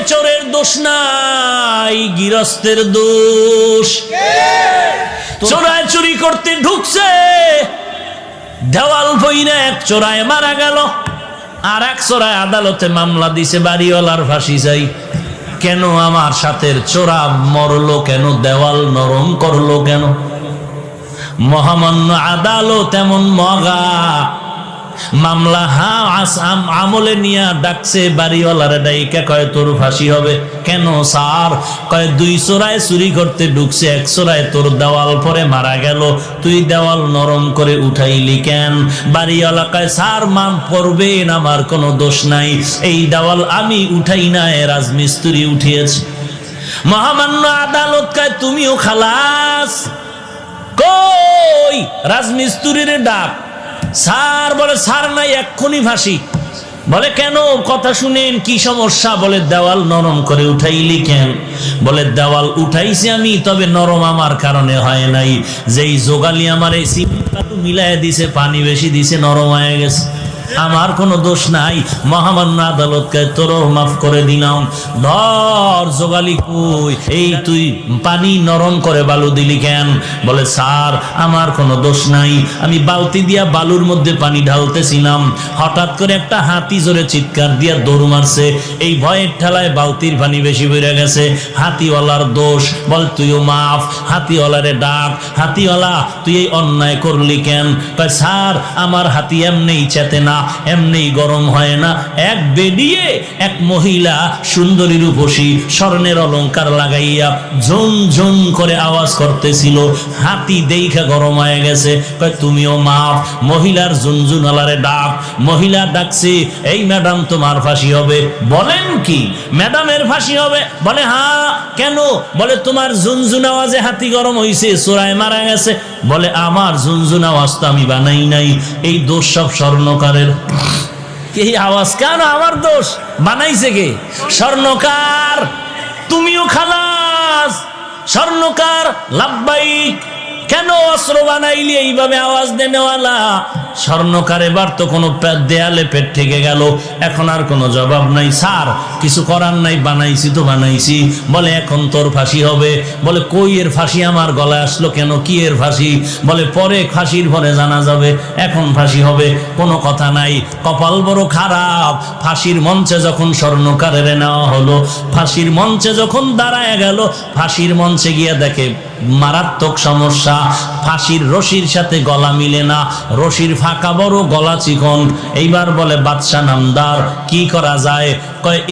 চোরের দোষ নাই, গৃহস্থের দোষ। চোরায় চুরি করতে ঢুকছে, দেওয়াল বইরা এক চোরায় মারা গেল, আর এক চোরায় আদালতে মামলা দিছে, বাড়িওয়ালার ফাঁসি চাই। কেন আমার সাথে চোরা মরলো কেন, দেওয়াল নরম করলো কেন? মহামান্য আদালত এমন মগা, মামলা আমলে নিয়ে ডাকছে বাড়িওয়ালারে, ডাইকা কয় তোর ফাঁসি হবে। কেন স্যার? কয় দুই চোরায় চুরি করতে ঢুকছে, এক চোরায় তোর দেওয়াল পরে মারা গেল, তুই দেওয়াল নরম করে উঠাইলি কেন? বাড়িওয়ালা কয় স্যার মাপ করবেন, আমার কোনো দোষ নাই, এই দেওয়াল আমি উঠাই না, রাজমিস্ত্রি উঠিয়েছে। মহামান্য আদালত কয় তুমিও খালাস। কই রাজমিস্ত্রির ডাক। স্যার বলে স্যার নাই, এক্ষুনি ফাঁসি। বলে কেন? কথা শুনেন, কি সমস্যা? বলে দেওয়াল নরম করে উঠাইলি কেন? বলে দেওয়াল উঠাইছি আমি, তবে নরম আমার কারণে হয় নাই, যেই যোগালি আমার এই সিমেন্ট মিলাই দিছে, পানি বেশি দিছে, নরম হয়ে গেছে, আমার কোনো দোষ নাই। মহামান্য আদালতকে তোরও মাফ করে দিলাম। ধর যোগালি কই, এই তুই পানি নরম করে বালু দিলি কেন? বলে স্যার আমার কোনো দোষ নাই, আমি বালতি দিয়া বালুর মধ্যে পানি ঢালতেছিলাম, হঠাৎ করে একটা হাতি জোরে চিৎকার দিয়া দৌড় মারছে, এই ভয়ের ঠেলায় বালতির পানি বেশি বেড়ে গেছে, হাতিওয়ালার দোষ। বল তুইও মাফ। হাতিওয়ালারে ডাক, হাতিওয়ালা তুই এই অন্যায় করলি কেন? কয় স্যার আমার হাতি এমনিই চেতে না, এমনি গরম হয় না, এক বেডিয়ে এক মহিলা সুন্দরী রূপসী স্বর্ণের অলংকার লাগাইয়া ঝুম ঝুম করে আওয়াজ করতেছিল, হাতি দেইখা গরম হয়ে গেছে। কয় তুমিও মাফ। মহিলার ঝুনঝুনালারে ডাক, মহিলা ডাকছে, এই ম্যাডাম তোমার ফাঁসি হবে। বলেন কি ম্যাডামের ফাঁসি হবে? বলে হ্যাঁ। কেন? বলে তোমার ঝুনঝুন আওয়াজে হাতি গরম হইছে, চোরায় মারা গেছে। বলে আমার ঝুনঝুন আওয়াজ তো আমি বানাই নাই, এই দোষ সব স্বর্ণকারের। এই আওয়াজ কেন আমার দোষ? বানাইছে কে? স্বর্ণকার। তুমিও খালাস। স্বর্ণকার লাব্বাইক। কেন অস্ত্র বানাইলি এইভাবে আওয়াজ দেনেওয়ালা? স্বর্ণকার এবার তো কোনো দেয়ালে পেট থেকে গেল, এখন আর কোনো জবাব নাই। স্যার কিছু করার নাই, বানাইছি তো বানাইছি। বলে এখন তোর ফাঁসি হবে। বলে কই এর ফাঁসি আমার গলায় আসলো কেন? কি এর ফাঁসি? বলে পরে ফাঁসির পরে জানা যাবে, এখন ফাঁসি হবে। কোনো কথা নাই। কপাল বড় খারাপ, ফাঁসির মঞ্চে যখন স্বর্ণকারের নেওয়া হলো, ফাঁসির মঞ্চে যখন দাঁড়ায় গেল, ফাঁসির মঞ্চে গিয়ে দেখে মারাত্মক সমস্যা, ফাঁসির রশির সাথে গলা মিলে না, রশির ফাঁকা বড়, গলা চিকন। এইবার বলে বাদশা নামদার কি করা যায়? কয়